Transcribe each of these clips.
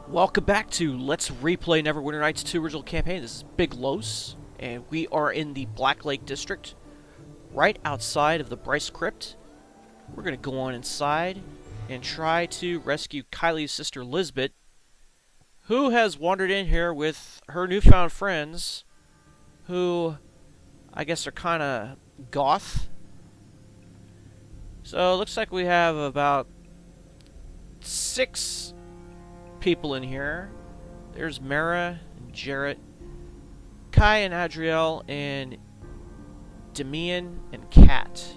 Welcome back to Let's Replay Neverwinter Nights 2 Original Campaign. This is Big Los, and we are in the Black Lake District, right outside of the Bryce crypt. We're going to go on inside and try to rescue Kylie's sister Lisbet, who has wandered in here with her newfound friends, who I guess are kind of goth. So it looks like we have about 6 people in here. There's Mara and Jarrett, Kai and Adriel, and Demian and Kat.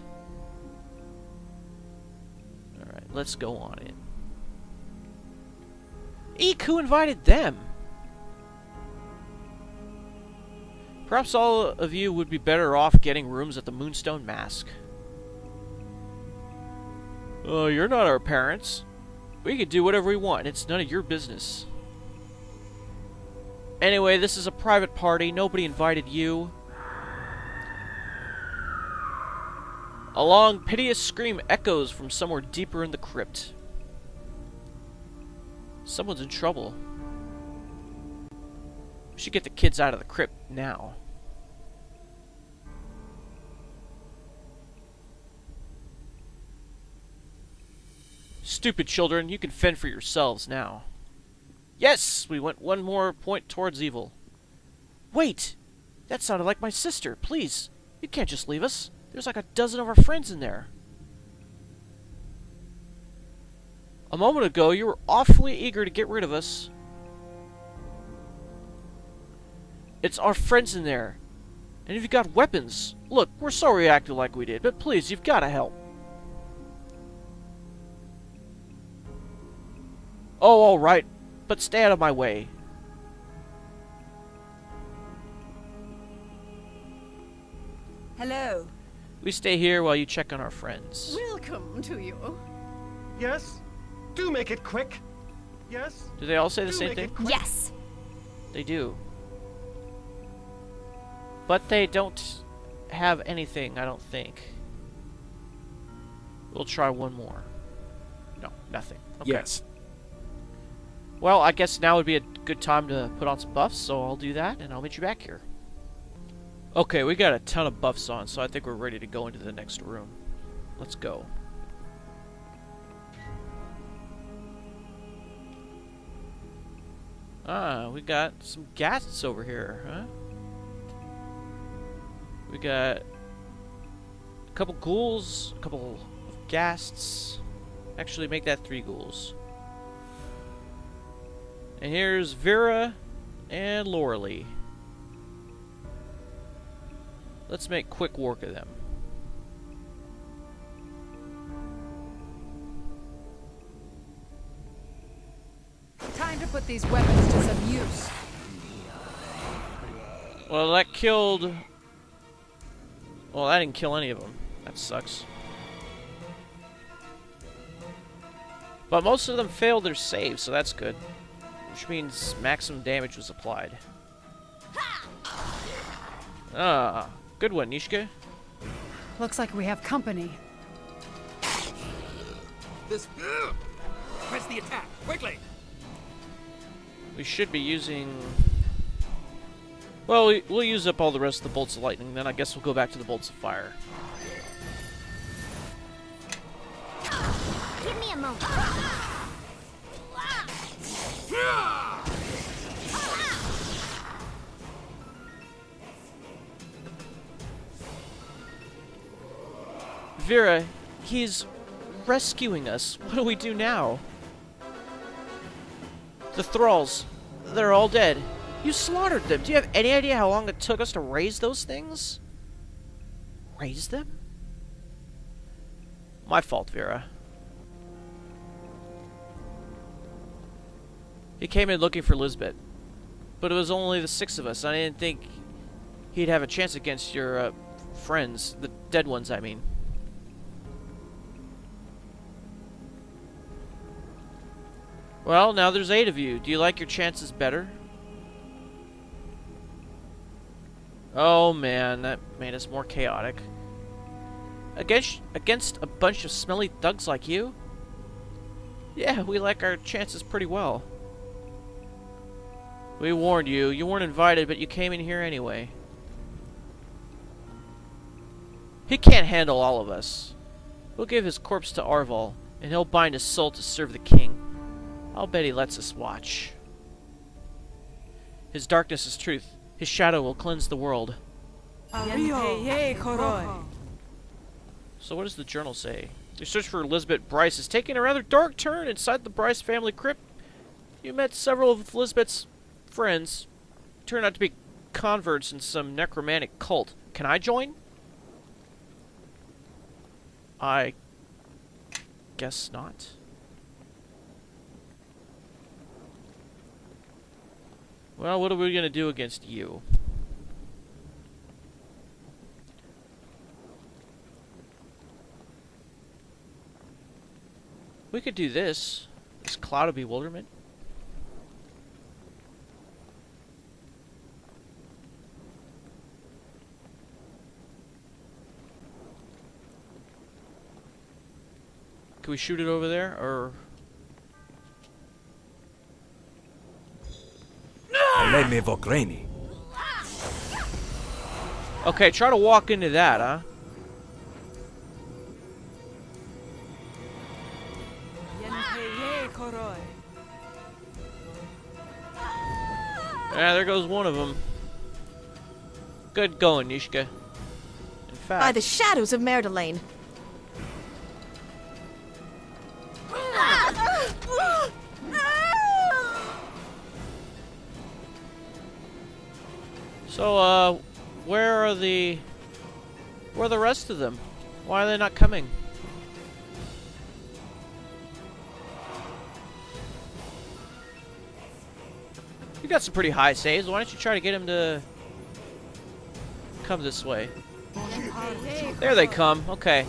Alright, let's go on in. Eek, who invited them? Perhaps all of you would be better off getting rooms at the Moonstone Mask. Oh, you're not our parents. We can do whatever we want. It's none of your business. Anyway, this is a private party. Nobody invited you. A long, piteous scream echoes from somewhere deeper in the crypt. Someone's in trouble. We should get the kids out of the crypt now. Stupid children, you can fend for yourselves now. Yes! We went one more point towards evil. Wait! That sounded like my sister. Please, you can't just leave us. There's like a dozen of our friends in there. A moment ago, you were awfully eager to get rid of us. It's our friends in there. And if you've got weapons, look, we're sorry we acted like we did, but please, you've got to help. Oh, all right, but stay out of my way. Hello. We stay here while you check on our friends. Welcome to you. Yes? Do make it quick. Yes? Do they all say the Do same make thing? it quick. Yes. They do. But they don't have anything, I don't think. We'll try one more. No, nothing. Okay. Yes. Well, I guess now would be a good time to put on some buffs, so I'll do that, and I'll meet you back here. Okay, we got a ton of buffs on, so I think we're ready to go into the next room. Let's go. Ah, we got some ghasts over here, huh? We got a couple ghouls, a couple of ghasts. Actually, make that 3 ghouls. And here's Vera and Loralee. Let's make quick work of them. Time to put these weapons to some use. Well, that killed... Well, that didn't kill any of them. That sucks. But most of them failed their save, so that's good. Which means maximum damage was applied. Ah, good one, Nishka. Looks like we have company. This. Press the attack quickly. We should be using... Well, we'll use up all the rest of the bolts of lightning, then I guess we'll go back to the bolts of fire. Give me a moment. Vera, he's rescuing us. What do we do now? The thralls, they're all dead. You slaughtered them. Do you have any idea how long it took us to raise those things? Raise them? My fault, Vera. He came in looking for Lisbet, but it was only the 6 of us. I didn't think he'd have a chance against your friends, the dead ones, I mean. Well, now there's 8 of you. Do you like your chances better? Oh man, that made us more chaotic. Against a bunch of smelly thugs like you? Yeah, we like our chances pretty well. We warned you. You weren't invited, but you came in here anyway. He can't handle all of us. We'll give his corpse to Arval, and he'll bind his soul to serve the king. I'll bet he lets us watch. His darkness is truth. His shadow will cleanse the world. So what does the journal say? Your search for Lisbet Bryce is taking a rather dark turn inside the Bryce family crypt. You met several of Lisbet's friends. Turned out to be converts in some necromantic cult. Can I join? I guess not. Well, what are we gonna do against you? We could do this. This cloud of bewilderment. Can we shoot it over there, or... Okay, try to walk into that, huh? Yeah, there goes one of them. Good going, Nishka. In fact... By the shadows of Merdelaine. So, where are the rest of them? Why are they not coming? You got some pretty high saves. Why don't you try to get him to come this way? There they come. Okay.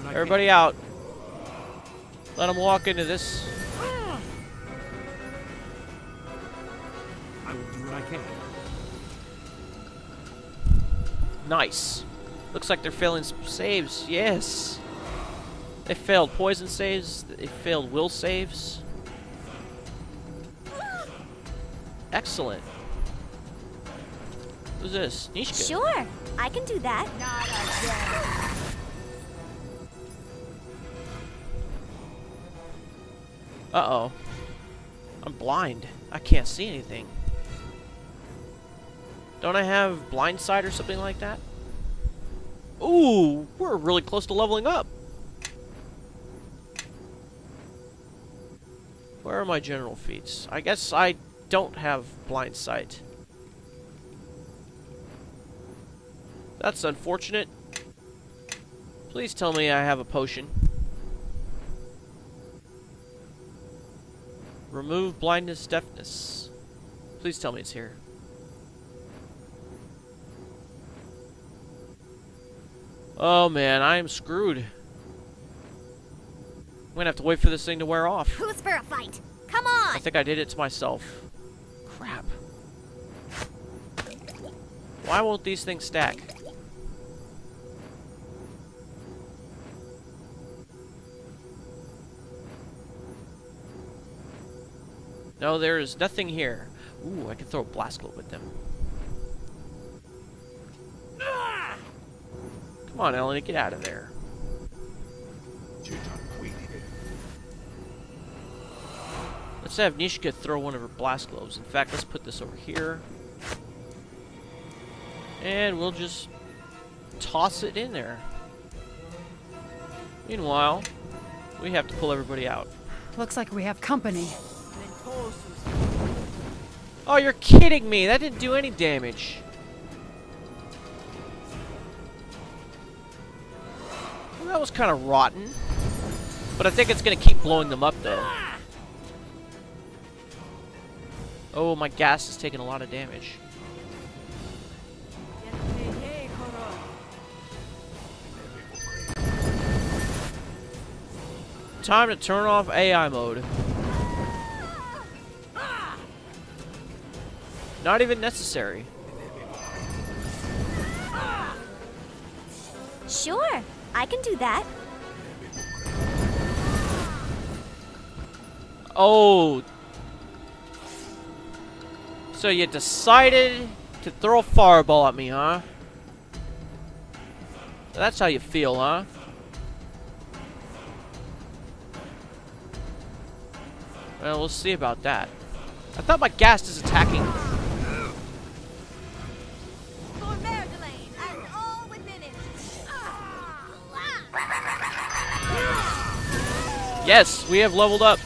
Everybody out. Let them walk into this. I will do what I can. Nice. Looks like they're failing saves. Yes. They failed poison saves. They failed will saves. Excellent. Who's this? Nishka. Sure, I can do that. Uh-oh. I'm blind. I can't see anything. Don't I have blind sight or something like that? Ooh, we're really close to leveling up. Where are my general feats? I guess I don't have blind sight. That's unfortunate. Please tell me I have a potion. Remove blindness, deafness. Please tell me it's here. Oh man, I am screwed. I'm gonna have to wait for this thing to wear off. Who's for a fight? Come on! I think I did it to myself. Crap. Why won't these things stack? No, there is nothing here. Ooh, I can throw a blast globe at them. Come on, Elena, get out of there. Let's have Nishka throw one of her blast globes. In fact, let's put this over here. And we'll just toss it in there. Meanwhile, we have to pull everybody out. Looks like we have company. Oh, you're kidding me! That didn't do any damage. Well, that was kind of rotten. But I think it's going to keep blowing them up, though. Oh, my gas is taking a lot of damage. Time to turn off AI mode. Not even necessary. Sure, I can do that. Oh. So you decided to throw a fireball at me, huh? That's how you feel, huh? Well, we'll see about that. I thought my ghast is attacking. Yes, we have leveled up.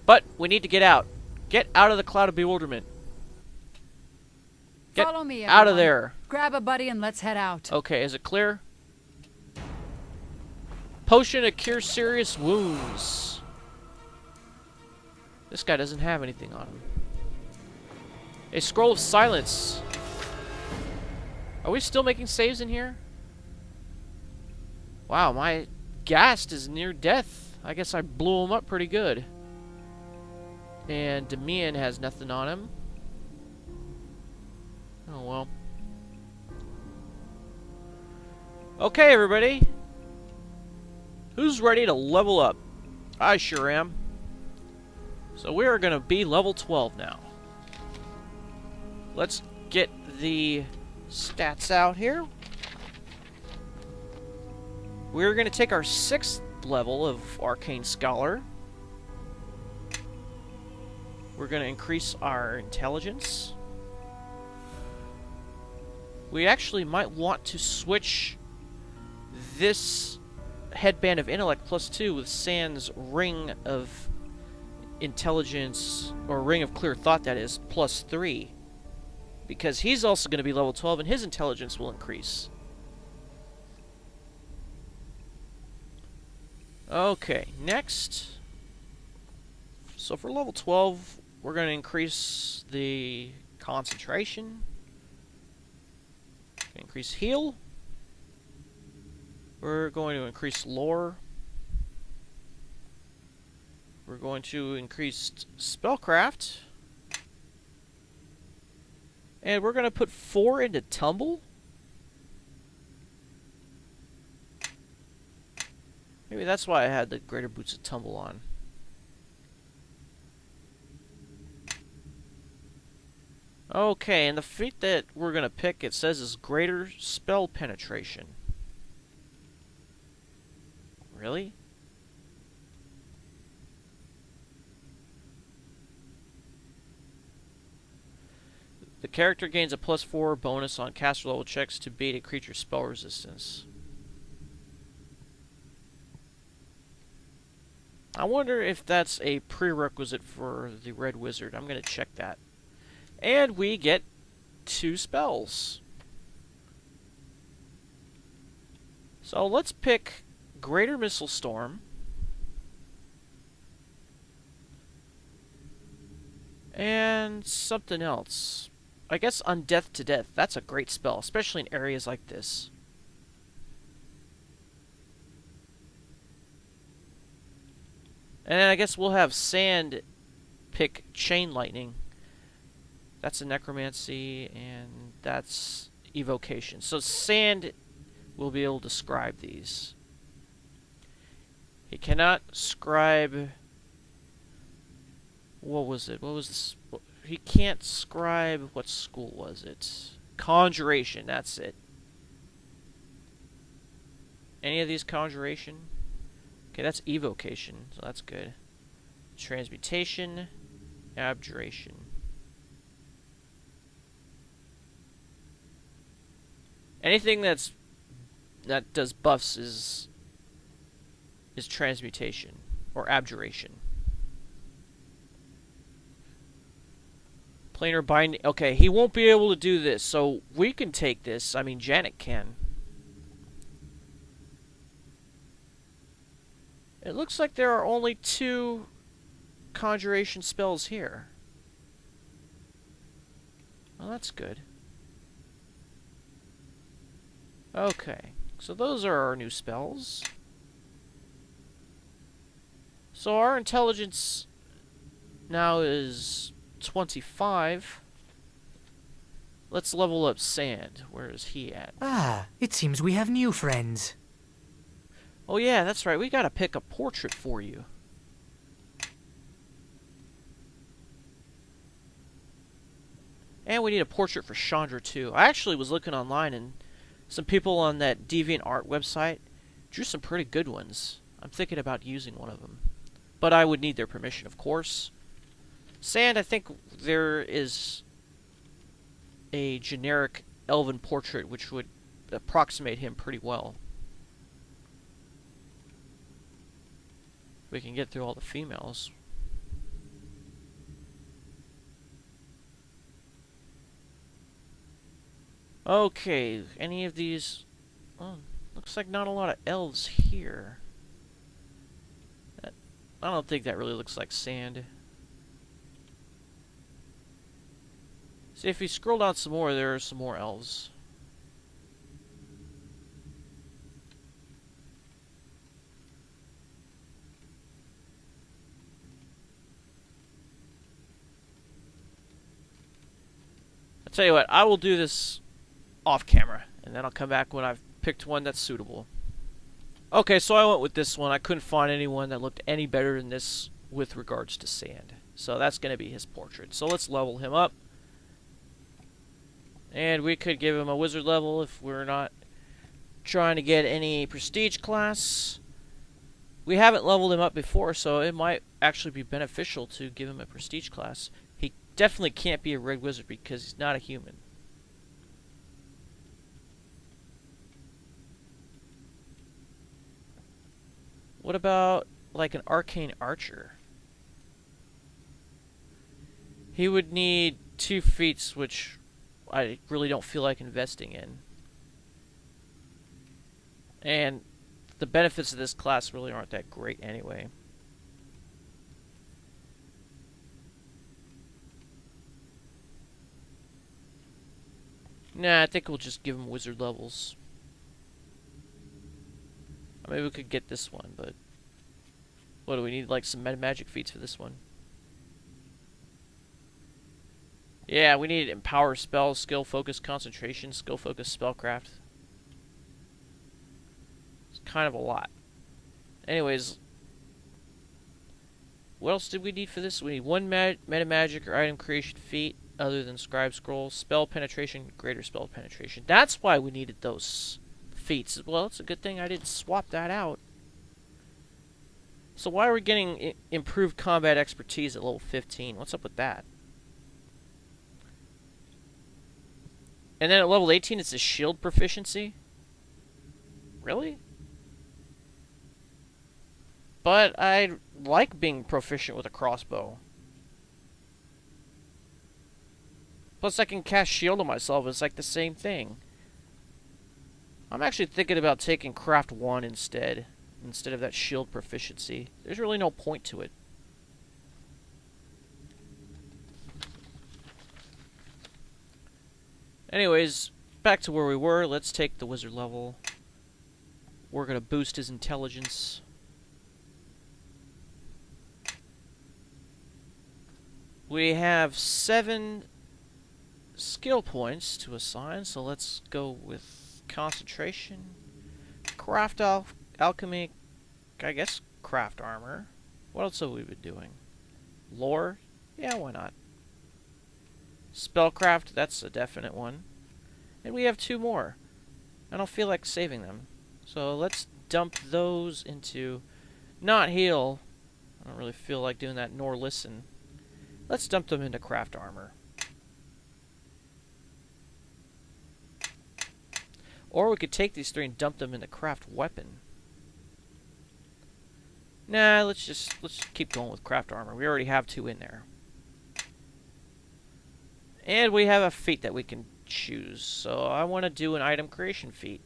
But we need to get out. Get out of the cloud of bewilderment. Get Follow me, out of everyone. there. Grab a buddy and let's head out. Okay, is it clear? Potion to cure serious wounds. This guy doesn't have anything on him. A scroll of silence. Are we still making saves in here? Wow, my ghast is near death. I guess I blew him up pretty good. And Demian has nothing on him. Oh well. Okay, everybody. Who's ready to level up? I sure am. So we are going to be level 12 now. Let's get the stats out here. We're going to take our 6th level of Arcane Scholar. We're going to increase our intelligence. We actually might want to switch this headband of intellect +2 with Sand's ring of intelligence, or ring of clear thought, that is, +3. Because he's also going to be level 12 and his intelligence will increase. Okay, next. So for level 12, we're going to increase the concentration. Increase heal. We're going to increase lore. We're going to increase spellcraft. And we're going to put 4 into tumble. Maybe that's why I had the greater boots of tumble on. Okay, and the feat that we're going to pick, it says, is greater spell penetration. Really? The character gains a +4 bonus on caster level checks to beat a creature's spell resistance. I wonder if that's a prerequisite for the Red Wizard. I'm going to check that. And we get 2 spells. So let's pick Greater Missile Storm. And something else. I guess Undeath to Death. That's a great spell, especially in areas like this. And then I guess we'll have Sand pick Chain Lightning. That's a Necromancy, and that's Evocation. So Sand will be able to scribe these. He cannot scribe... What was it? What was this? He can't scribe... What school was it? Conjuration, that's it. Any of these Conjuration? Okay, that's Evocation, so that's good. Transmutation, Abjuration. Anything that does buffs is Transmutation or Abjuration. Planar Binding. Okay, he won't be able to do this, so we can take this. I mean, Janet can. It looks like there are only 2 conjuration spells here. Well, that's good. Okay, so those are our new spells. So our intelligence now is 25. Let's level up Sand. Where is he at? Ah, it seems we have new friends. Oh yeah, that's right. We gotta pick a portrait for you. And we need a portrait for Chandra, too. I actually was looking online, and some people on that DeviantArt website drew some pretty good ones. I'm thinking about using one of them. But I would need their permission, of course. Sand, I think there is a generic elven portrait which would approximate him pretty well. We can get through all the females. Okay, any of these... Oh, looks like not a lot of elves here. I don't think that really looks like sand. See, if you scroll down some more, there are some more elves. I'll tell you what, I will do this off camera, and then I'll come back when I've picked one that's suitable. Okay, so I went with this one. I couldn't find anyone that looked any better than this with regards to sand. So that's going to be his portrait. So let's level him up. And we could give him a wizard level if we're not trying to get any prestige class. We haven't leveled him up before, so it might actually be beneficial to give him a prestige class. He definitely can't be a red wizard because he's not a human. What about, like, an arcane archer? He would need 2 feats, which I really don't feel like investing in. And the benefits of this class really aren't that great anyway. Nah, I think we'll just give him wizard levels. Maybe we could get this one, but... What do we need? Like some meta magic feats for this one. Yeah, we need empower spells, skill focus concentration, skill focus spellcraft. It's kind of a lot. Anyways, what else did we need for this? We need 1 meta magic or item creation feat other than scribe scroll, spell penetration, greater spell penetration. That's why we needed those feats. Well, it's a good thing I didn't swap that out. So why are we getting improved combat expertise at level 15? What's up with that? And then at level 18 it's a shield proficiency? Really? But I like being proficient with a crossbow. Plus I can cast shield on myself. It's like the same thing. I'm actually thinking about taking craft 1 instead of that shield proficiency. There's really no point to it. Anyways, back to where we were. Let's take the wizard level. We're going to boost his intelligence. We have 7 skill points to assign, so let's go with concentration, craft alchemy, I guess craft armor. What else have we been doing? Lore? Yeah, why not? Spellcraft, that's a definite one. And we have 2 more. I don't feel like saving them. So let's dump those into... Not heal. I don't really feel like doing that, nor listen. Let's dump them into craft armor. Or we could take these 3 and dump them into craft weapon. Nah, let's keep going with craft armor. We already have 2 in there. And we have a feat that we can choose. So I want to do an item creation feat.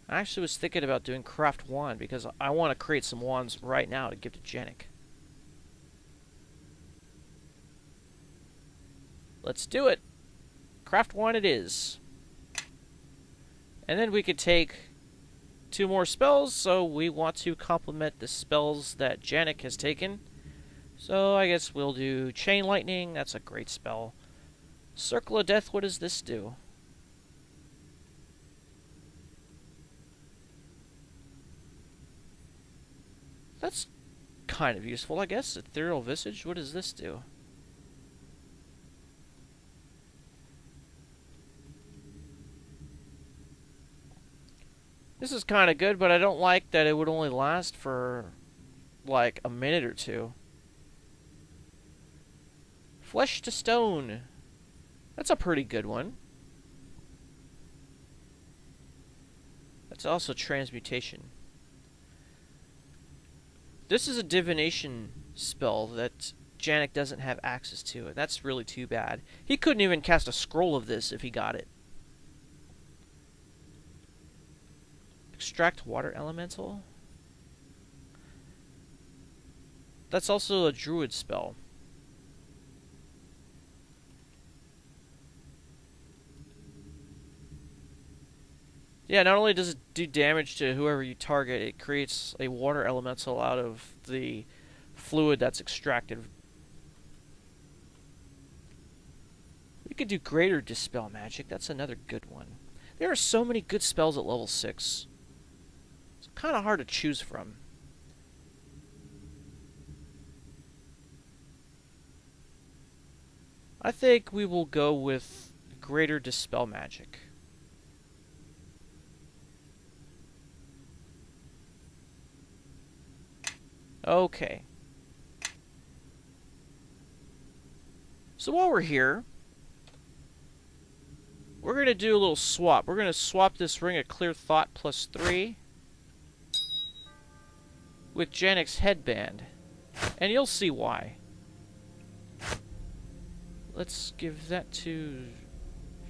I actually was thinking about doing craft 1 because I want to create some wands right now to give to Jenik. Let's do it. Craft 1 it is. And then we could take 2 more spells, so we want to complement the spells that Jenik has taken. So I guess we'll do Chain Lightning, that's a great spell. Circle of Death, what does this do? That's kind of useful, I guess. Ethereal Visage, what does this do? This is kind of good, but I don't like that it would only last for like a minute or two. Flesh to stone. That's a pretty good one. That's also transmutation. This is a divination spell that Janek doesn't have access to, and that's really too bad. He couldn't even cast a scroll of this if he got it. Extract water elemental. That's also a druid spell. Yeah, not only does it do damage to whoever you target, it creates a water elemental out of the fluid that's extracted. We could do greater dispel magic. That's another good one. There are so many good spells at level 6. It's kind of hard to choose from. I think we will go with greater dispel magic. Okay. So while we're here, we're going to do a little swap. We're going to swap this Ring of Clear Thought +3 with Janek's headband. And you'll see why. Let's give that to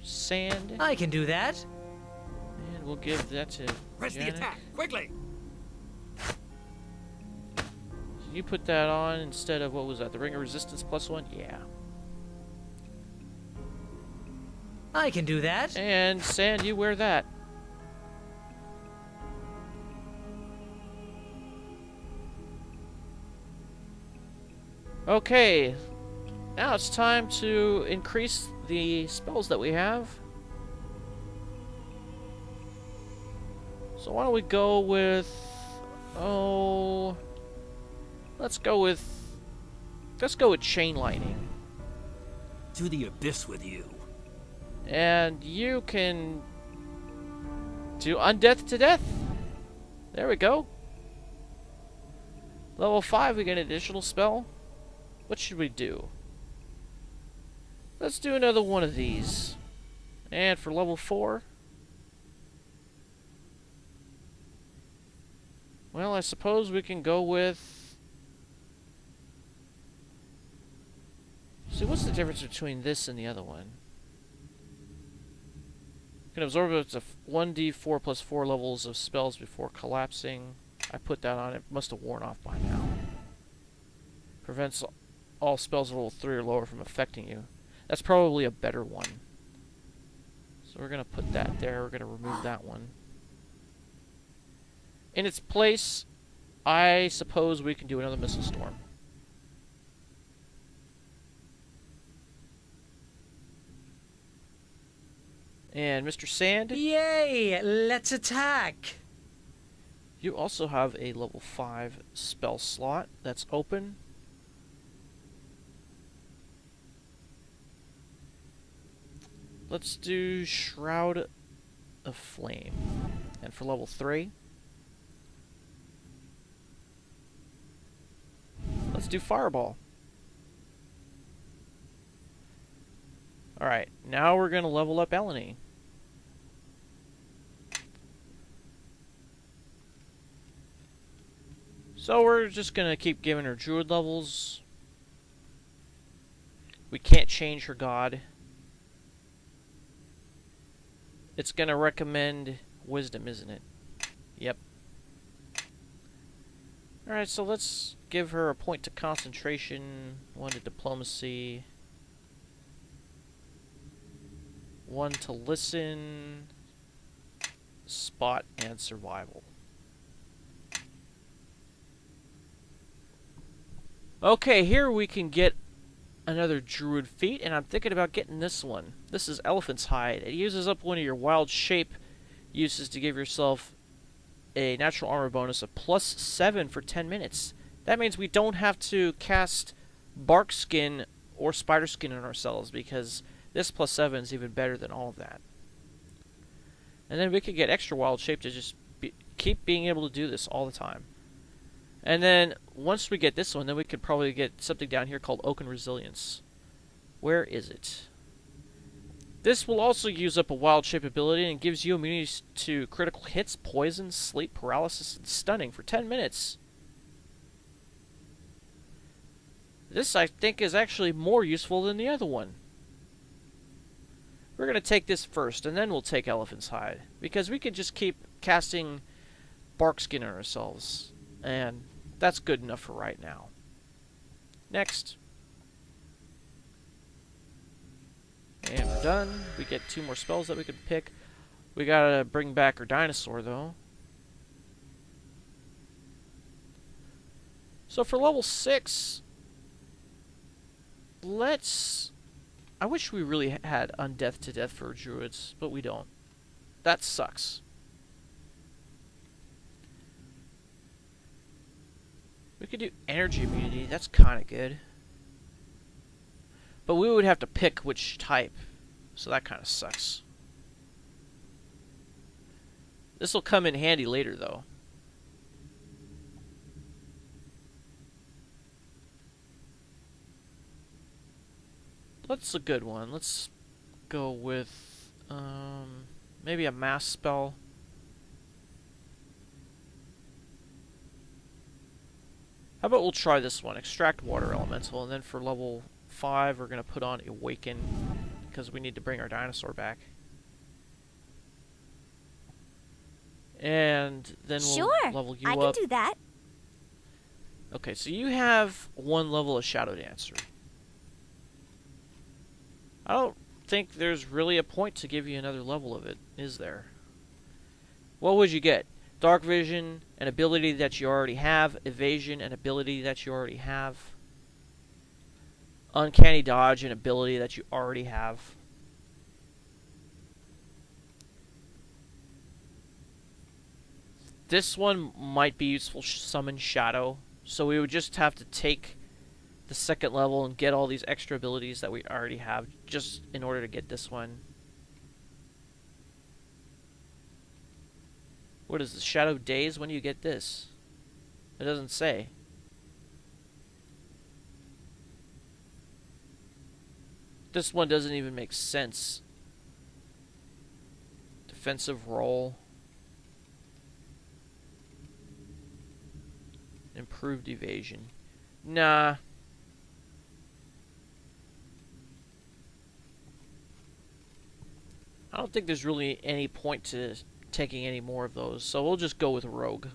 Sand. I can do that. And we'll give that to Press the Janek. attack, quickly! You put that on instead of, what was that, the Ring of Resistance +1? Yeah. I can do that. And Sand, you wear that. Okay. Now it's time to increase the spells that we have. So why don't we go with... Oh... Let's go with chain lightning. To the abyss with you. And you can do undeath to death. There we go. Level 5, we get an additional spell. What should we do? Let's do another one of these. And for level 4, well, I suppose we can go with... See, what's the difference between this and the other one? You can absorb up to 1d4 plus 4 levels of spells before collapsing. I put that on. It must have worn off by now. Prevents all spells at level 3 or lower from affecting you. That's probably a better one. So we're going to put that there. We're going to remove that one. In its place, I suppose we can do another Missile Storm. And Mr. Sand, Yay! Let's attack. you also have a level 5 spell slot that's open. Let's do Shroud of Flame. And for level 3, let's do Fireball. Alright, now we're going to level up Eleni. So we're just going to keep giving her druid levels. We can't change her god. It's going to recommend wisdom, isn't it? Yep. Alright, so let's give her a point to concentration, 1 to diplomacy, 1 to listen, spot, and survival. Okay, here we can get another druid feat, and I'm thinking about getting this one. This is Elephant's Hide. It uses up one of your wild shape uses to give yourself a natural armor bonus of +7 for 10 minutes. That means we don't have to cast bark skin or spider skin on ourselves, because this +7 is even better than all of that. And then we could get extra wild shape to just keep being able to do this all the time. And then, once we get this one, then we could probably get something down here called Oaken Resilience. Where is it? This will also use up a wild shape ability and gives you immunity to critical hits, poison, sleep, paralysis, and stunning for 10 minutes. This, I think, is actually more useful than the other one. We're going to take this first, and then we'll take Elephant's Hide. Because we can just keep casting bark skin on ourselves. And that's good enough for right now. Next. And we're done. We get 2 more spells that we can pick. We gotta bring back our dinosaur, though. So for level 6... I wish we really had undeath to death for druids, but we don't. That sucks. We could do energy immunity. That's kind of good. But we would have to pick which type, so that kind of sucks. This will come in handy later, though. What's a good one? Let's go with maybe a mass spell. How about we'll try this one, Extract Water Elemental, and then for level 5 we're going to put on Awaken, because we need to bring our dinosaur back. And then we'll level you up. I can do that. Okay, so you have 1 level of Shadow Dancer. I don't think there's really a point to give you another level of it, is there? What would you get? Dark Vision, an ability that you already have. Evasion, an ability that you already have. Uncanny Dodge, an ability that you already have. This one might be useful, Summon Shadow. So we would just have to take the 2nd level and get all these extra abilities that we already have just in order to get this one. What is this? Shadow Days? When do you get this? It doesn't say. This one doesn't even make sense. Defensive roll. Improved evasion. Nah. I don't think there's really any point to taking any more of those, so we'll just go with Rogue.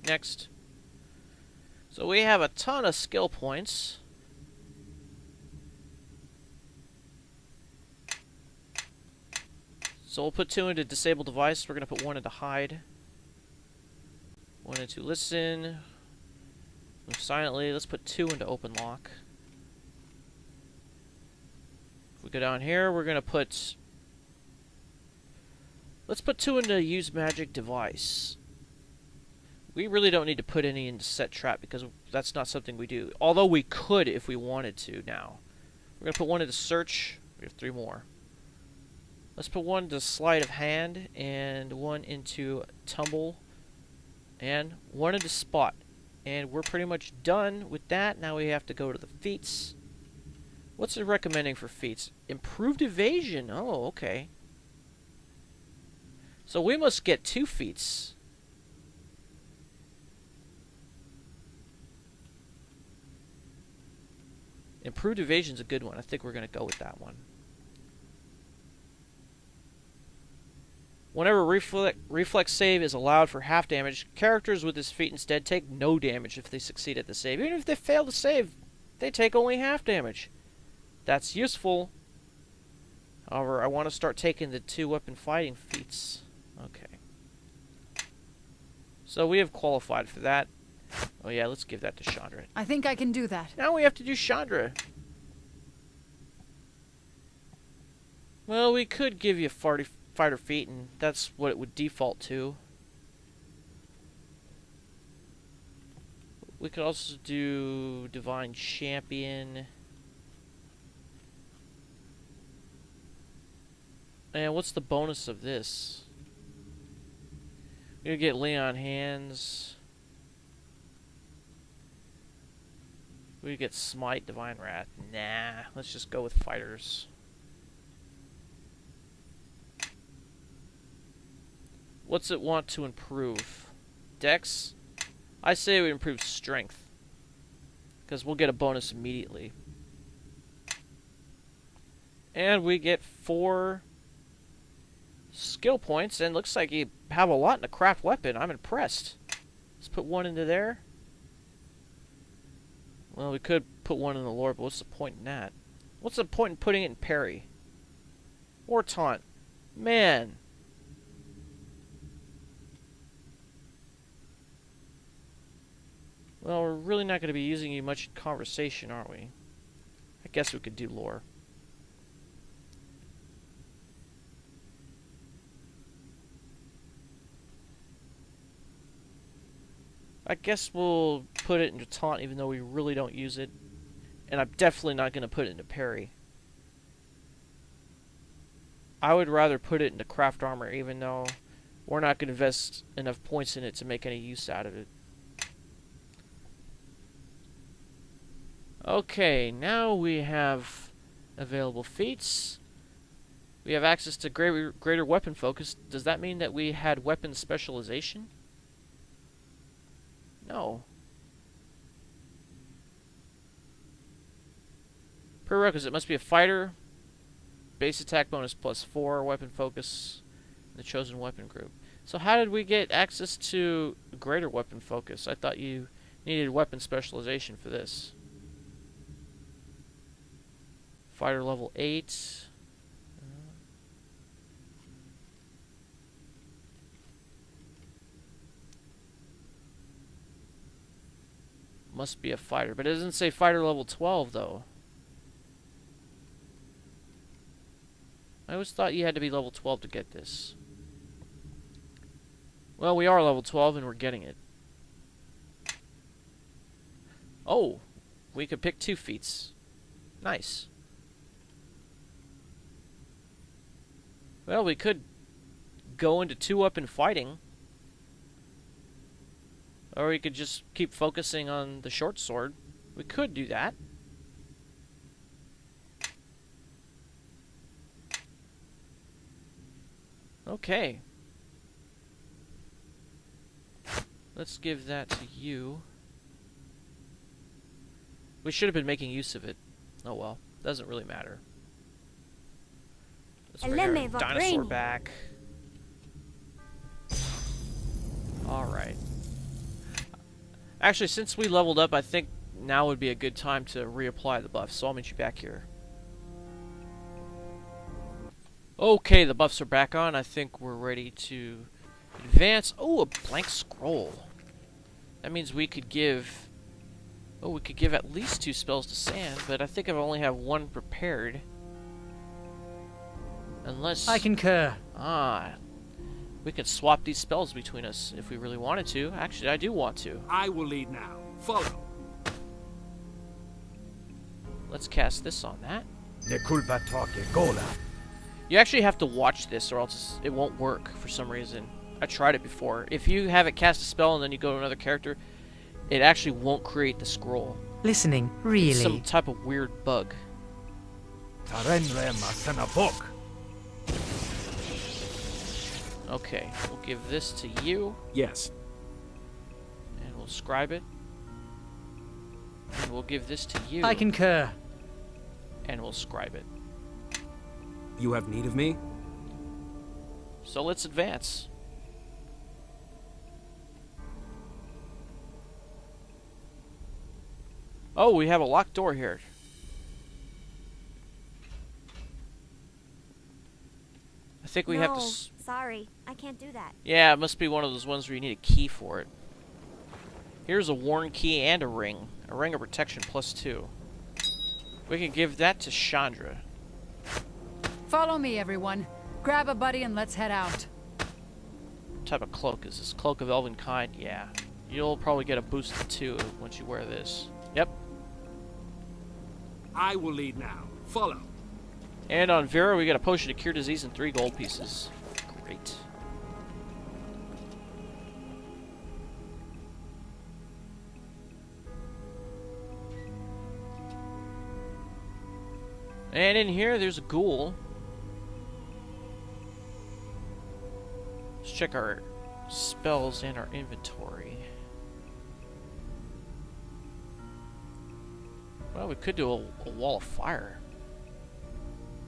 Next. So we have a ton of skill points. So we'll put 2 into Disable Device. We're going to put 1 into Hide. 1 into Listen. Move silently. Let's put 2 into Open Lock. We go down here, we're going to put... Let's put 2 into Use Magic Device. We really don't need to put any into Set Trap because that's not something we do. Although we could if we wanted to now. We're going to put 1 into Search. We have 3 more. Let's put 1 into Sleight of Hand and 1 into Tumble and 1 into Spot. And we're pretty much done with that. Now we have to go to the feats. What's it recommending for feats? Improved evasion. Oh, okay. So we must get 2 feats. Improved evasion's a good one. I think we're going to go with that one. Whenever reflex save is allowed for half damage, characters with this feat instead take no damage if they succeed at the save. Even if they fail to save, they take only half damage. That's useful. However, I want to start taking the 2 weapon fighting feats. Okay. So we have qualified for that. Oh yeah, let's give that to Chandra. I think I can do that. Now we have to do Chandra. Well, we could give you fighter feat, and that's what it would default to. We could also do Divine Champion. And what's the bonus of this? Gonna get Leon hands. We get Smite, Divine Wrath. Nah, let's just go with fighters. What's it want to improve? Dex? I say we improve strength, because we'll get a bonus immediately. And we get 4 skill points, and looks like you have a lot in a craft weapon. I'm impressed. Let's put 1 into there. Well, we could put 1 in the lore, but what's the point in that? What's the point in putting it in parry? Or taunt? Man. Well, we're really not going to be using you much in conversation, are we? I guess we could do lore. I guess we'll put it into taunt even though we really don't use it. And I'm definitely not going to put it into parry. I would rather put it into craft armor even though we're not going to invest enough points in it to make any use out of it. Okay, now we have available feats. We have access to greater weapon focus. Does that mean that we had weapon specialization? No. Prerequisite must be a fighter. Base attack bonus +4. Weapon focus in the chosen weapon group. So how did we get access to greater weapon focus? I thought you needed weapon specialization for this. Fighter level 8. Must be a fighter, but it doesn't say fighter level 12 though. I always thought you had to be level 12 to get this. Well, we are level 12 and we're getting it. Oh, we could pick 2 feats. Nice. Well, we could go into 2-weapon fighting. Or we could just keep focusing on the short sword. We could do that. Okay. Let's give that to you. We should have been making use of it. Oh well, doesn't really matter. Let's bring our dinosaur back. Alright. Actually, since we leveled up, I think now would be a good time to reapply the buffs, so I'll meet you back here. Okay, the buffs are back on. I think we're ready to advance. Oh, a blank scroll. That means we could give... Oh, we could give at least 2 spells to Sand, but I think I only have 1 prepared. Unless... I concur. Ah. We could swap these spells between us if we really wanted to. Actually, I do want to. I will lead now. Follow. Let's cast this on that. Ne culpa toque gola. You actually have to watch this or else it won't work for some reason. I tried it before. If you have it cast a spell and then you go to another character, it actually won't create the scroll. Listening, really? It's some type of weird bug. Tarenre masana book. Okay, we'll give this to you. Yes. And we'll scribe it. And we'll give this to you. I concur. And we'll scribe it. You have need of me? So let's advance. Oh, we have a locked door here. I think we have to... Sorry, I can't do that. Yeah, it must be one of those ones where you need a key for it. Here's a worn key and a ring. A ring of protection +2. We can give that to Chandra. Follow me, everyone. Grab a buddy and let's head out. What type of cloak is this? Cloak of Elven Kind? Yeah. You'll probably get a boost to 2 once you wear this. Yep. I will lead now. Follow. And on Vera, we got a potion to cure disease and 3 gold pieces. Great. And in here, there's a ghoul. Let's check our spells and our inventory. Well, we could do a wall of fire.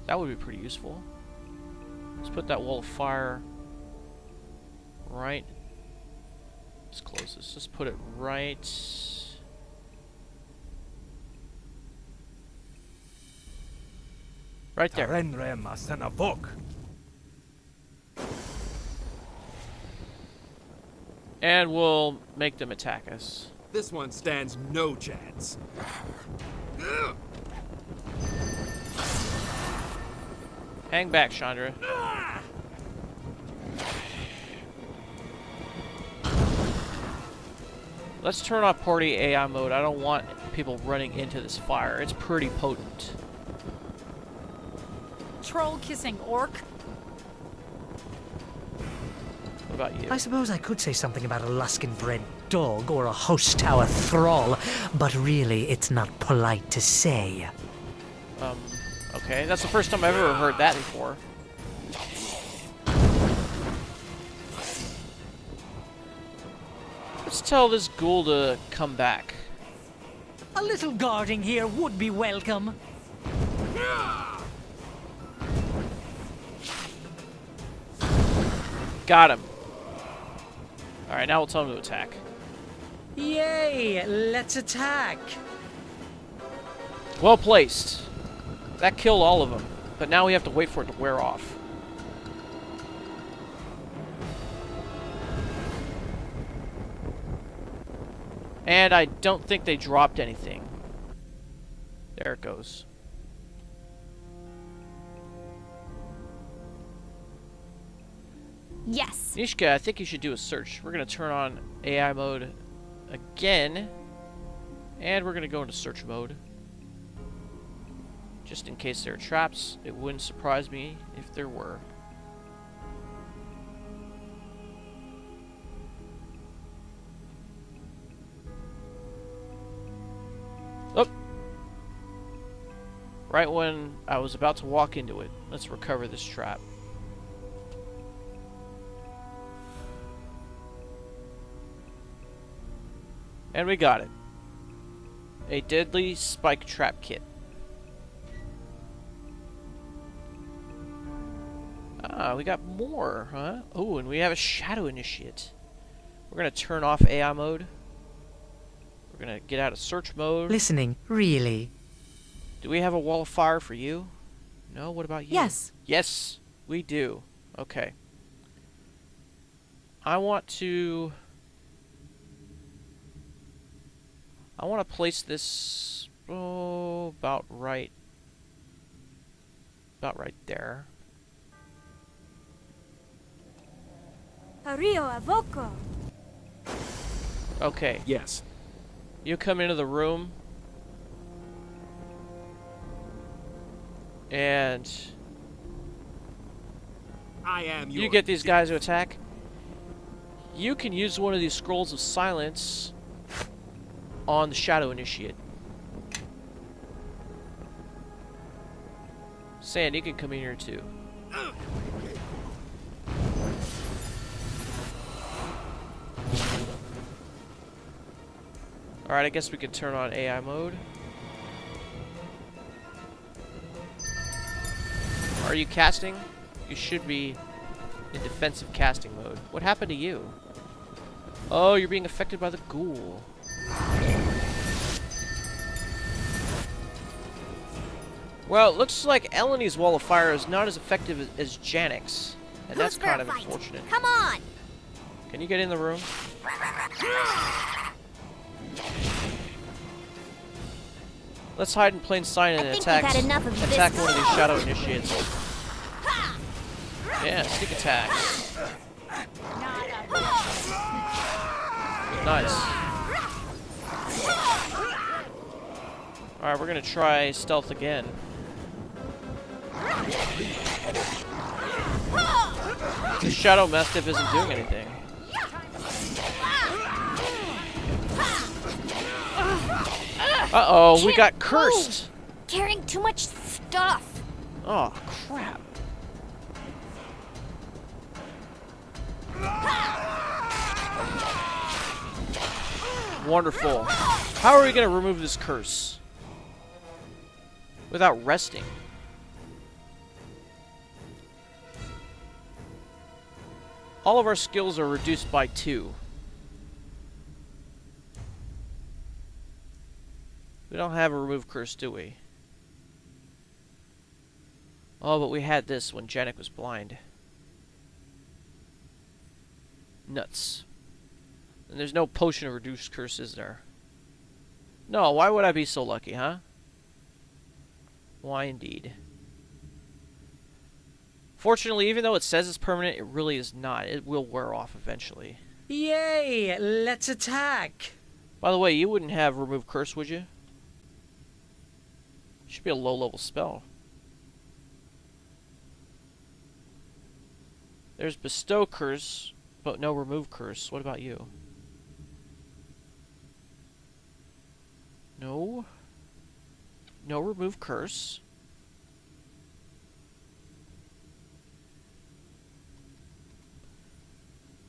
That would be pretty useful. Let's put that wall of fire right. Let's close this. Let's put it right. Right there. And we'll make them attack us. This one stands no chance. Hang back, Chandra. Let's turn off party AI mode. I don't want people running into this fire. It's pretty potent. Troll-kissing orc. What about you? I suppose I could say something about a Luskin-bred dog or a host tower thrall, but really it's not polite to say. Okay. That's the first time I've ever heard that before. Let's tell this ghoul to come back. A little guarding here would be welcome. Got him. Alright, now we'll tell him to attack. Yay! Let's attack! Well placed. That killed all of them. But now we have to wait for it to wear off. And I don't think they dropped anything. There it goes. Yes. Nishka, I think you should do a search. We're going to turn on AI mode again. And we're going to go into search mode. Just in case there are traps. It wouldn't surprise me if there were. Oh! Right when I was about to walk into it. Let's recover this trap. And we got it. A deadly spike trap kit. Ah, we got more, huh? Oh, and we have a shadow initiate. We're gonna turn off AI mode. We're gonna get out of search mode. Listening, really. Do we have a wall of fire for you? No? What about you? Yes. Yes, we do. Okay. I want to place this about right there. Rio Avoco. Okay. Yes. You come into the room and I am your you get these guys to attack. You can use one of these scrolls of silence on the shadow initiate. Sand, you can come in here too. Alright, I guess we can turn on AI mode. Are you casting? You should be in defensive casting mode. What happened to you? Oh, you're being affected by the ghoul. Well, it looks like Eleni's Wall of Fire is not as effective as Janix's. And that's kind of unfortunate. Come on. Can you get in the room? Let's hide in plain sight and attack one of these shadow initiates. Yeah, sneak attack. Nice. Alright, we're gonna try stealth again. The Shadow Mastiff isn't doing anything. Uh-oh, we got cursed! Carrying too much stuff! Oh, crap. Wonderful. How are we going to remove this curse? Without resting. All of our skills are reduced by 2. We don't have a remove curse, do we? Oh, but we had this when Janek was blind. Nuts. And there's no potion of reduced curse, is there? No, why would I be so lucky, huh? Why indeed? Fortunately, even though it says it's permanent, it really is not. It will wear off eventually. Yay! Let's attack! By the way, you wouldn't have remove curse, would you? Should be a low-level spell. There's bestow curse, but no remove curse. What about you? No. No remove curse.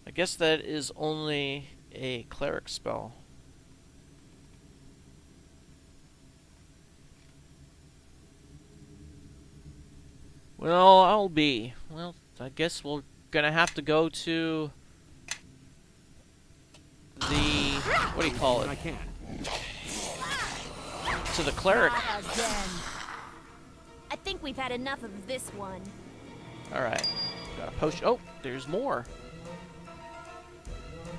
I guess that is only a cleric spell. Well, I'll be. Well, I guess we're gonna have to go to the... what do you call it? I can. To the cleric. Again. I think we've had enough of this one. Alright. Got a potion. Oh, there's more.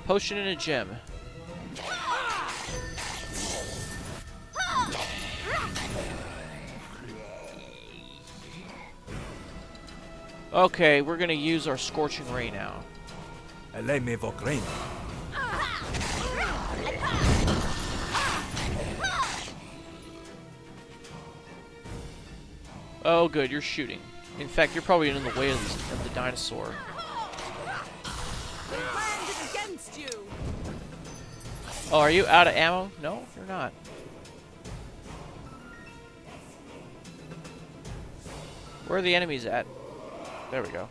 Potion and a gem. Okay, we're gonna use our Scorching Ray now. Oh, good, you're shooting. In fact, you're probably in the way of the dinosaur. Against you. Oh, are you out of ammo? No, you're not. Where are the enemies at? There we go.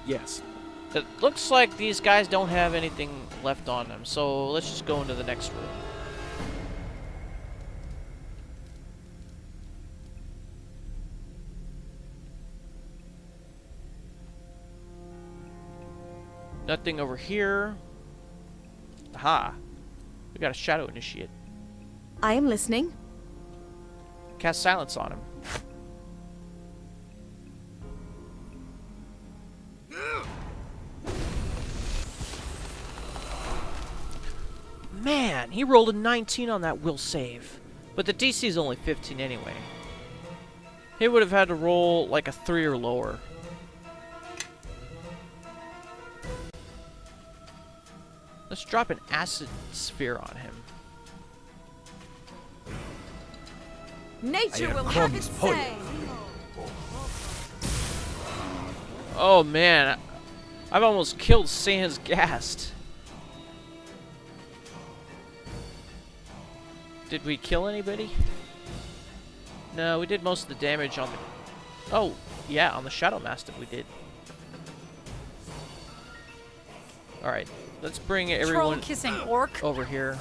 Yes. It looks like these guys don't have anything left on them, so let's just go into the next room. Nothing over here. Aha. We got a Shadow Initiate. I am listening. Cast Silence on him. Man, he rolled a 19 on that will save. But the DC is only 15 anyway. He would have had to roll like a 3 or lower. Let's drop an acid sphere on him. Nature will have its say. Oh man, I've almost killed Sans Gast. Did we kill anybody? No, we did most of the damage on the... Oh, yeah, on the Shadow Mastiff we did. Alright, let's bring everyone Troll-kissing orc. over here.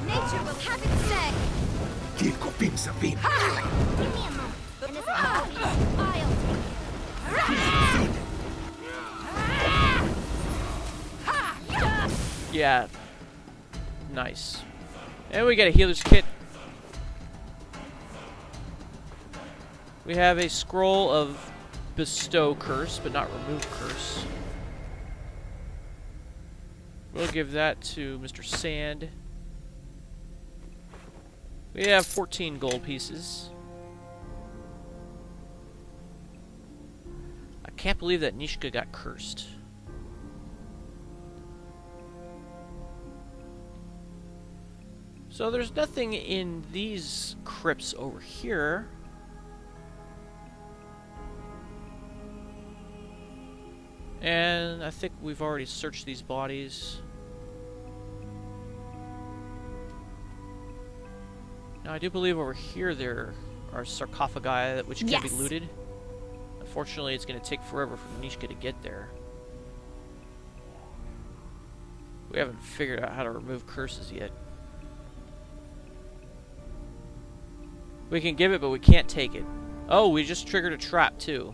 Nature will have its say. Give me a moment. And if I'll Yeah. Nice. And we got a healer's kit. We have a scroll of bestow curse, but not remove curse. We'll give that to Mr. Sand. We have 14 gold pieces. I can't believe that Nishka got cursed. So there's nothing in these crypts over here. And I think we've already searched these bodies. Now I do believe over here there are sarcophagi which can be Yes. looted. Unfortunately, it's going to take forever for Nishka to get there. We haven't figured out how to remove curses yet. We can give it, but we can't take it. Oh, we just triggered a trap too.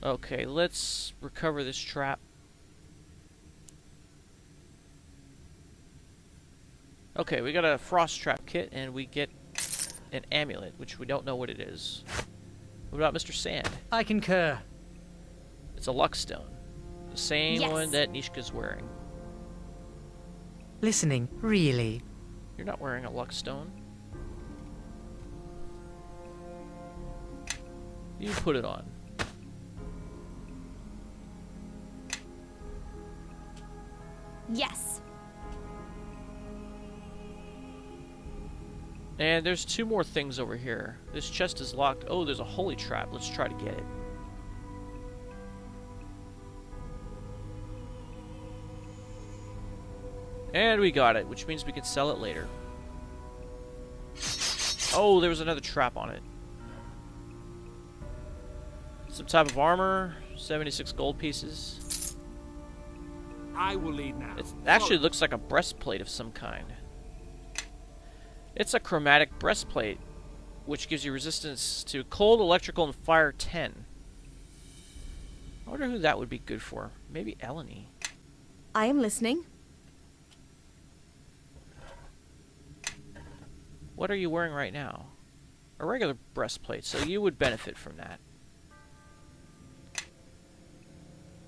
Okay, let's recover this trap. Okay, we got a frost trap kit, and we get an amulet, which we don't know what it is. What about Mr. Sand? I concur. It's a luck stone. The same Yes. one that Nishka's wearing. Listening, really. You're not wearing a luck stone. You put it on. Yes. And there's two more things over here. This chest is locked. Oh, there's a holy trap. Let's try to get it. And we got it, which means we can sell it later. Oh, there was another trap on it. Some type of armor, 76 gold pieces. I will lead now. It actually looks like a breastplate of some kind. It's a chromatic breastplate, which gives you resistance to cold, electrical, and fire 10. I wonder who that would be good for. Maybe Eleni. I am listening. What are you wearing right now? A regular breastplate, so you would benefit from that.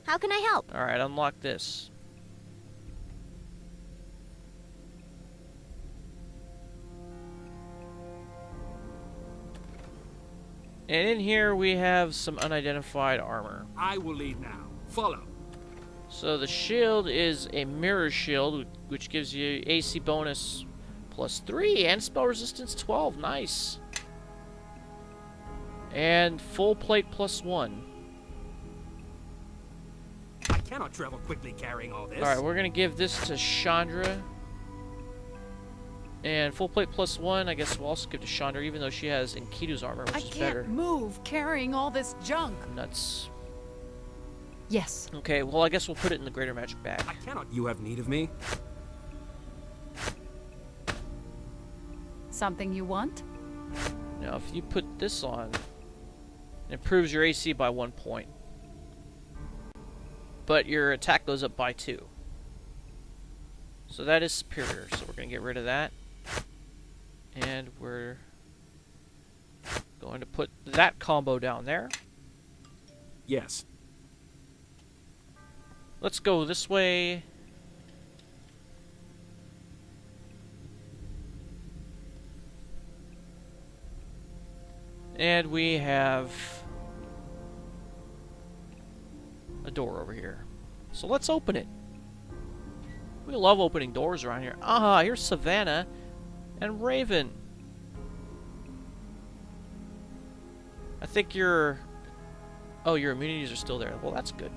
How can I help? Alright, unlock this. And in here we have some unidentified armor. I will lead now. Follow. So the shield is a mirror shield, which gives you AC bonus +3 and spell resistance 12. Nice. And full plate +1. I cannot travel quickly carrying all this. Alright, we're going to give this to Chandra. And full plate +1, I guess we'll also give to Chandra, even though she has Enkidu's armor, which I is can't better. move carrying all this junk. Nuts. Yes. Okay, well, I guess we'll put it in the greater magic bag. I cannot. You have need of me? Something you want? Now, if you put this on, it improves your AC by 1 point. But your attack goes up by 2. So that is superior, so we're going to get rid of that. And we're going to put that combo down there. Yes. Let's go this way. And we have a door over here. So let's open it. We love opening doors around here. Ah, here's Savanna and Raven. I think your... Oh, your immunities are still there. Well, that's good.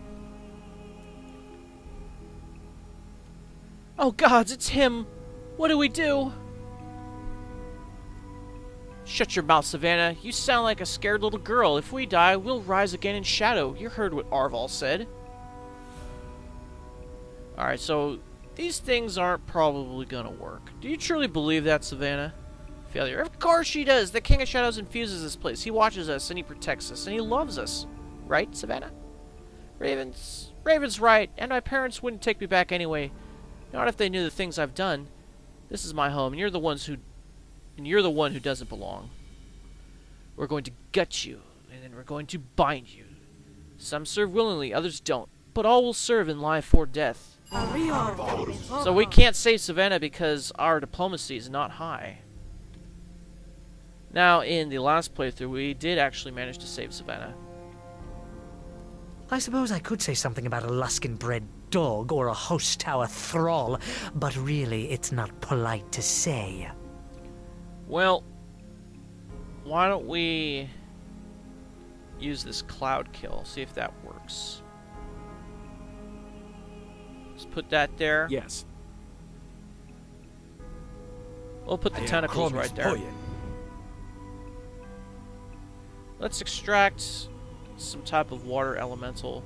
Oh, gods, it's him! What do we do? Shut your mouth, Savanna. You sound like a scared little girl. If we die, we'll rise again in shadow. You heard what Arval said. Alright, so these things aren't probably gonna work. Do you truly believe that, Savanna? Failure. Of course she does! The King of Shadows infuses this place. He watches us, and he protects us, and he loves us. Right, Savanna? Raven's right, and my parents wouldn't take me back anyway. Not if they knew the things I've done. This is my home, and you're the one who doesn't belong. We're going to gut you, and then we're going to bind you. Some serve willingly, others don't, but all will serve in life or death. So we can't save Savanna because our diplomacy is not high. Now, in the last playthrough, we did actually manage to save Savanna. I suppose I could say something about a Luskin-bred dog or a host tower thrall, but really it's not polite to say. Well, why don't we use this cloud kill, see if that works. Let's put that there. Yes. We'll put the tentacles right there. Let's extract some type of water elemental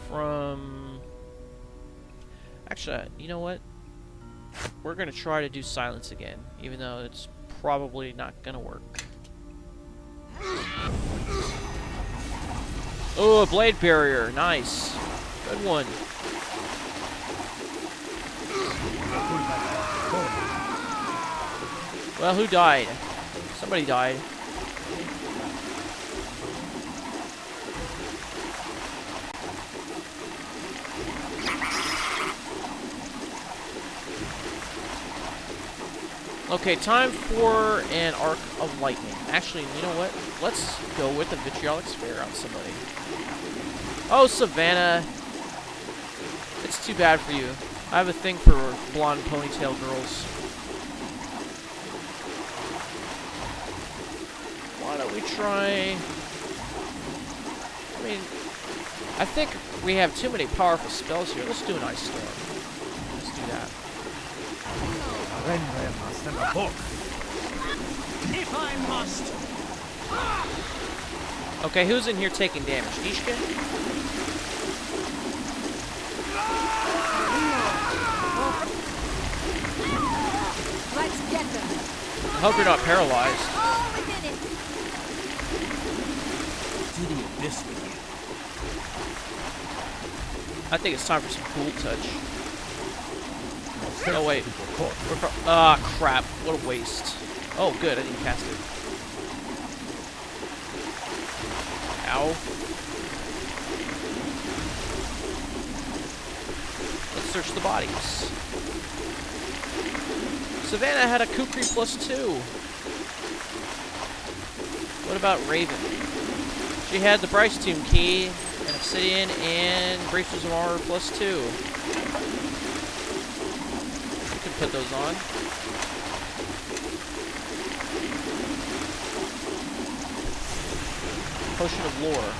from... Actually, you know what? We're going to try to do silence again, even though it's probably not going to work. Oh, a blade barrier. Nice. Good one. Well, who died? Somebody died. Okay, time for an arc of lightning. Actually, you know what? Let's go with a vitriolic sphere on somebody. Oh, Savanna. It's too bad for you. I have a thing for blonde ponytail girls. Why don't we try... I mean, I think we have too many powerful spells here. Let's do an ice storm. Let's do that. If I must. Okay, who's in here taking damage? Nishka? Let's get them. I hope you're not paralyzed. All within it. To the abyss with you. I think it's time for some cool touch. Oh wait. Ah, crap. What a waste. Oh, good. I didn't cast it. Ow. Let's search the bodies. Savanna had a kukri +2. What about Raven? She had the Bryce Tomb key, an obsidian, and braces of armor +2. You can put those on. Potion of lore.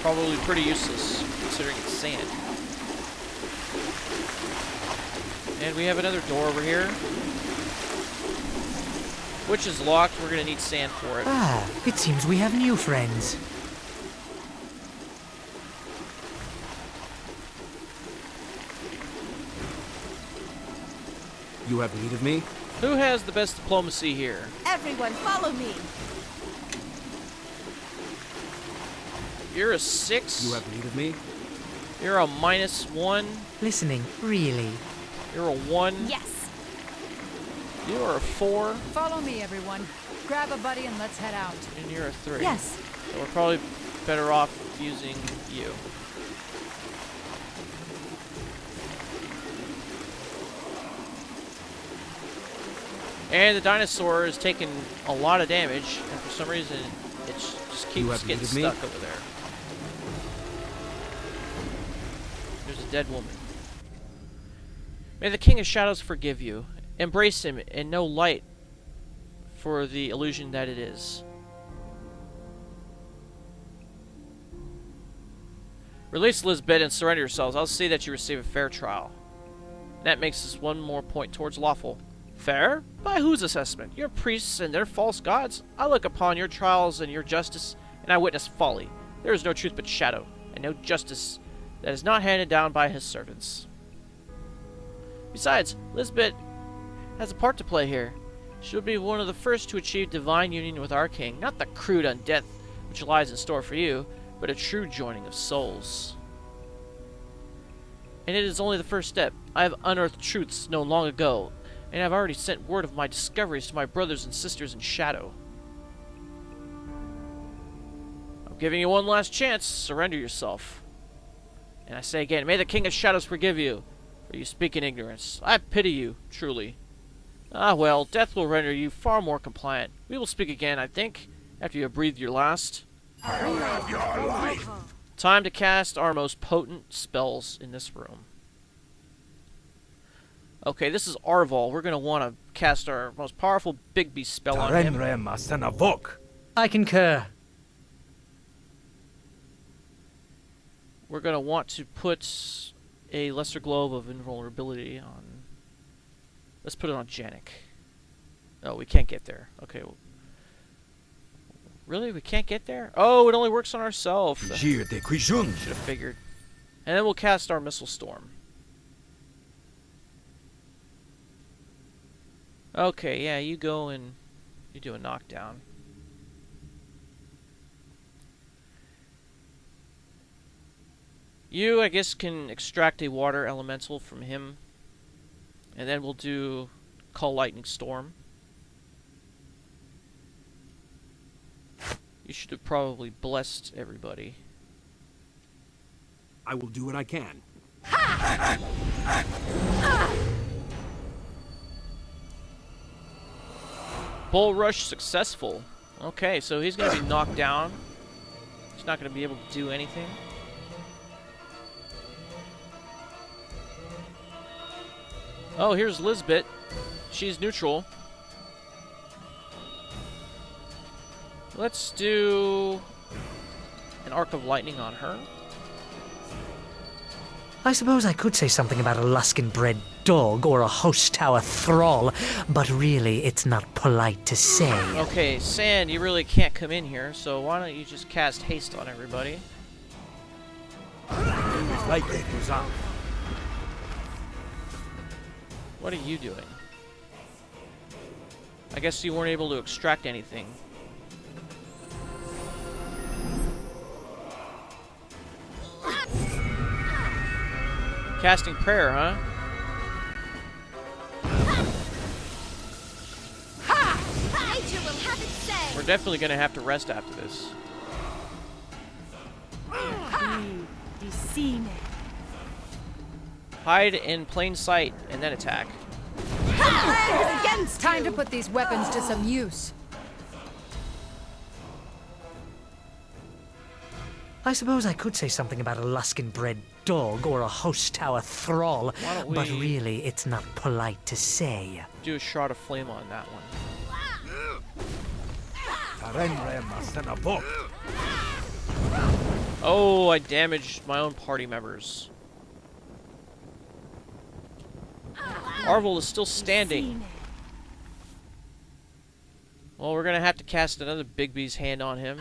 Probably pretty useless, considering it's sand. And we have another door over here, which is locked. We're gonna need sand for it. Ah, it seems we have new friends. You have need of me? Who has the best diplomacy here? Everyone, follow me. You're a 6. You have need of me? You're a -1. Listening, really. You're a 1. Yes. You are a 4. Follow me, everyone. Grab a buddy and let's head out. And you're a 3. Yes. So we're probably better off using you. And the dinosaur is taking a lot of damage, and for some reason, it just keeps getting stuck over there. There's a dead woman. May the King of Shadows forgive you. Embrace him and know light for the illusion that it is. Release Lisbet and surrender yourselves. I'll see that you receive a fair trial. That makes us one more point towards lawful. Fair? By whose assessment? Your priests and their false gods? I look upon your trials and your justice, and I witness folly. There is no truth but shadow, and no justice that is not handed down by his servants. Besides, Lisbet has a part to play here. She will be one of the first to achieve divine union with our king, not the crude undeath which lies in store for you, but a true joining of souls. And it is only the first step. I have unearthed truths known long ago, and I have already sent word of my discoveries to my brothers and sisters in Shadow. I'm giving you one last chance. Surrender yourself. And I say again, may the King of Shadows forgive you, for you speak in ignorance. I pity you, truly. Ah well, death will render you far more compliant. We will speak again, I think, after you have breathed your last. I'll have your life. Time to cast our most potent spells in this room. Okay, this is Arval. We're going to want to cast our most powerful big beast spell on him. I concur. We're going to want to put a Lesser Globe of Invulnerability on... Let's put it on Janik. Oh, we can't get there. Okay. Really? We can't get there? Oh, it only works on ourselves. Should have figured. And then we'll cast our Missile Storm. Okay, yeah, you go and you do a knockdown. You, I guess, can extract a water elemental from him. And then we'll do Call Lightning Storm. You should have probably blessed everybody. I will do what I can. Bull Rush successful. Okay, so he's going to be knocked down. He's not going to be able to do anything. Oh, here's Lisbet. She's neutral. Let's do an Arc of Lightning on her. I suppose I could say something about a Luskin-bred dog or a host tower thrall, but really it's not polite to say. Okay, Sand, you really can't come in here, so why don't you just cast haste on everybody? What are you doing? I guess you weren't able to extract anything. Casting prayer, huh? Nature will have its say. We're definitely gonna have to rest after this. Hide in plain sight and then attack. Time to put these weapons to some use. I suppose I could say something about a Luskin-bred dog or a host tower thrall, Why don't but we- really it's not polite to say. Do a shard of flame on that one. Oh, I damaged my own party members. Arval is still standing. Well, we're gonna have to cast another Big B's hand on him.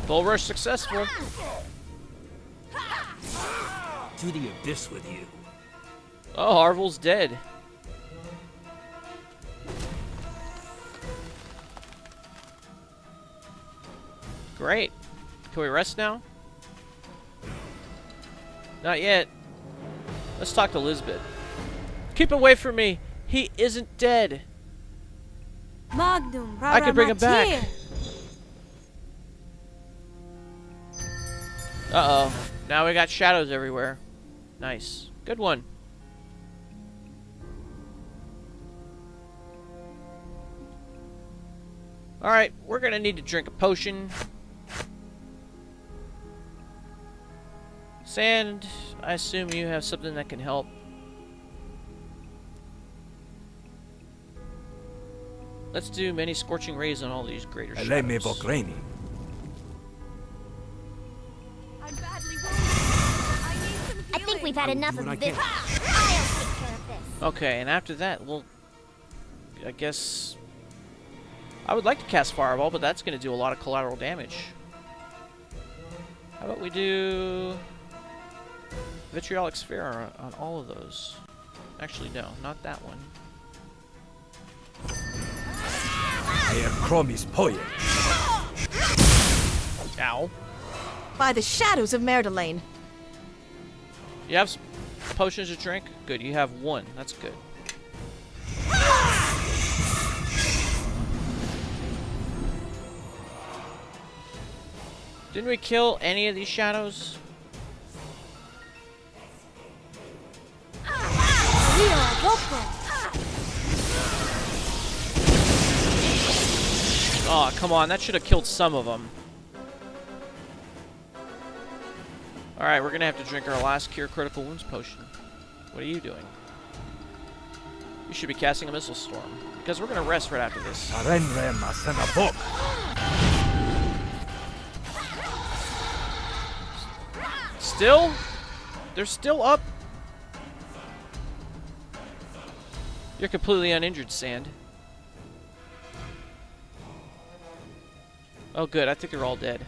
Bull Rush successful. To the abyss with you. Oh, Arval's dead. Great. Can we rest now? Not yet. Let's talk to Lisbet. Keep away from me. He isn't dead. Magnum, I could bring him back. Uh-oh. Now we got shadows everywhere. Nice. Good one. Alright, we're gonna need to drink a potion. Sand, I assume you have something that can help. Let's do many scorching rays on all these greater shadows. I'm badly wounded. I think we've had enough of this. I'll take care of this. Okay, and after that, we'll... I guess... I would like to cast Fireball, but that's going to do a lot of collateral damage. How about we do... Vitriolic Sphere on all of those? Actually, no, not that one. Ow. By the shadows of Merdelaine. You have some potions to drink? Good, you have one. That's good. Didn't we kill any of these shadows? Oh, come on. That should have killed some of them. Alright, we're going to have to drink our last Cure Critical Wounds potion. What are you doing? You should be casting a Missile Storm. Because we're going to rest right after this. Still? They're still up? You're completely uninjured, Sand. Oh, good. I think they're all dead.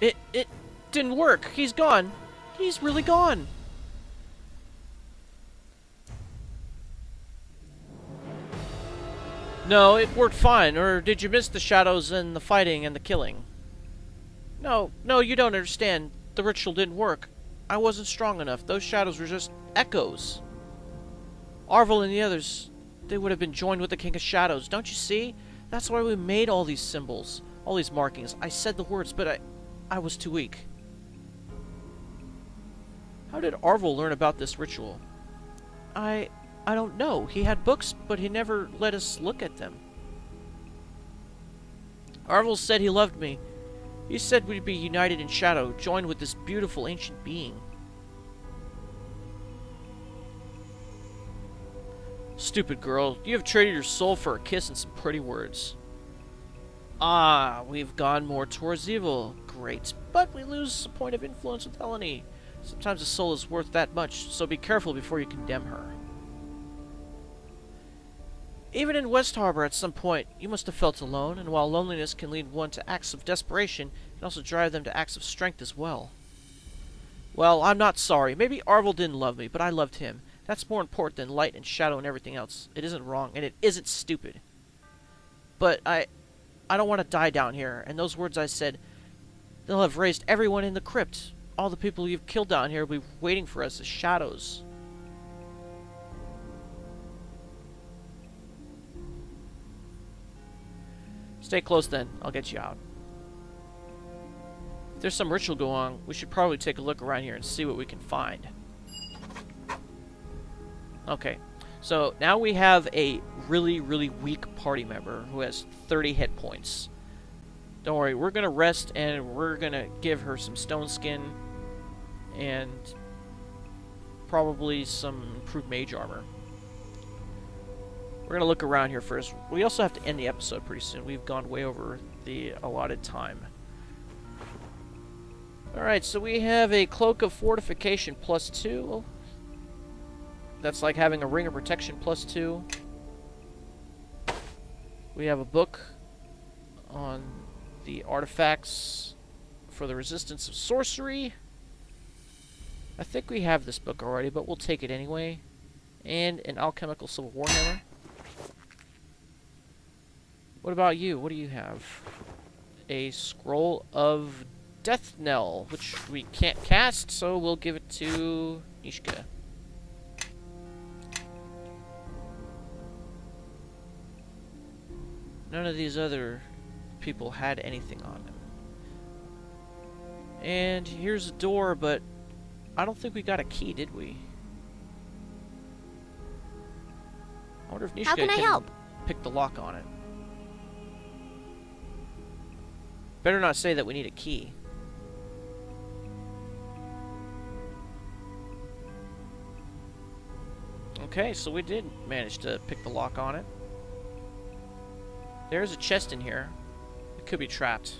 It didn't work. He's gone. He's really gone. No, it worked fine. Or did you miss the shadows and the fighting and the killing? No, you don't understand. The ritual didn't work. I wasn't strong enough. Those shadows were just echoes. Arval and the others, they would have been joined with the King of Shadows. Don't you see? That's why we made all these symbols, all these markings. I said the words, but I was too weak. How did Arval learn about this ritual? I don't know. He had books, but he never let us look at them. Arval said he loved me. He said we'd be united in shadow, joined with this beautiful ancient being. Stupid girl, you have traded your soul for a kiss and some pretty words. Ah, we've gone more towards evil. Great, but we lose a point of influence with Eleni. Sometimes a soul is worth that much, so be careful before you condemn her. Even in West Harbor, at some point, you must have felt alone, and while loneliness can lead one to acts of desperation, it can also drive them to acts of strength as well. Well, I'm not sorry. Maybe Arval didn't love me, but I loved him. That's more important than light and shadow and everything else. It isn't wrong, and it isn't stupid. But I don't want to die down here, and those words I said, they'll have raised everyone in the crypt. All the people you've killed down here will be waiting for us as shadows. Stay close then. I'll get you out. If there's some ritual going on, we should probably take a look around here and see what we can find. Okay. So now we have a really, really weak party member who has 30 hit points. Don't worry, we're going to rest and we're going to give her some stone skin and probably some improved mage armor. We're going to look around here first. We also have to end the episode pretty soon. We've gone way over the allotted time. Alright, so we have a Cloak of Fortification +2. That's like having a Ring of Protection +2. We have a book on the artifacts for the resistance of sorcery. I think we have this book already, but we'll take it anyway. And an Alchemical Civil War Hammer. What about you? What do you have? A Scroll of Death Knell, which we can't cast, so we'll give it to Nishka. None of these other people had anything on them. And here's a door, but I don't think we got a key, did we? I wonder if Nishka How can I help? pick the lock on it. Better not say that we need a key. Okay, so we did manage to pick the lock on it. There's a chest in here. It could be trapped.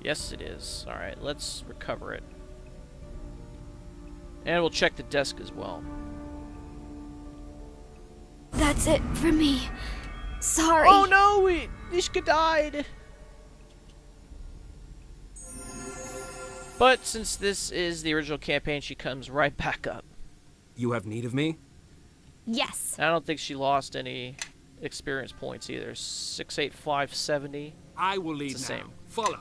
Yes, it is. Alright, let's recover it. And we'll check the desk as well. That's it for me. Sorry. Oh no! Nishka died! But since this is the original campaign, she comes right back up. You have need of me? Yes. I don't think she lost any experience points either. 68570. I will lead It's the now. same. Follow.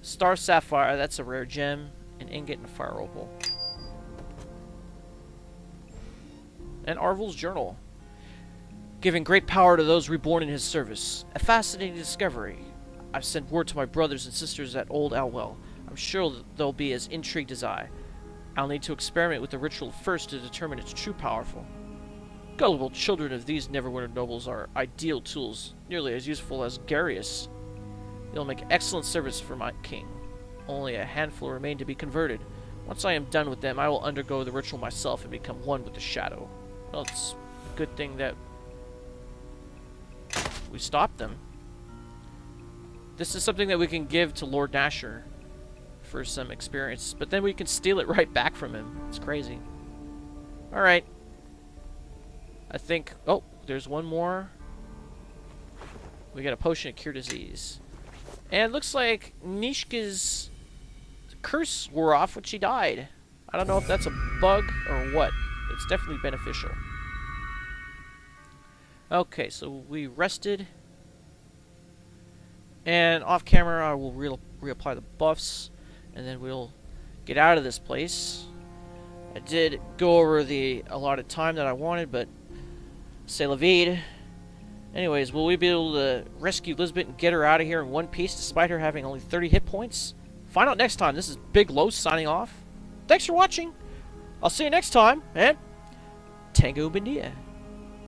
Star Sapphire, that's a rare gem. An ingot and a fire opal. And Arval's journal. Giving great power to those reborn in his service. A fascinating discovery. I've sent word to my brothers and sisters at Old Alwell. I'm sure they'll be as intrigued as I. I'll need to experiment with the ritual first to determine its true powerful. Gullible children of these Neverwinter nobles are ideal tools, nearly as useful as Garius. They'll make excellent service for my king. Only a handful remain to be converted. Once I am done with them, I will undergo the ritual myself and become one with the shadow. Well, it's a good thing that we stopped them. This is something that we can give to Lord Nasher for some experience, but then we can steal it right back from him. It's crazy. Alright. I think... Oh, there's one more. We got a potion of cure disease. And it looks like Nishka's curse wore off when she died. I don't know if that's a bug or what. It's definitely beneficial. Okay, so we rested. And off camera I will reapply the buffs. And then we'll get out of this place. I did go over the allotted time that I wanted, but c'est la vie. Anyways, will we be able to rescue Lisbet and get her out of here in one piece despite her having only 30 hit points? Find out next time. This is Big Los signing off. Thanks for watching. I'll see you next time, and Tango Bendia.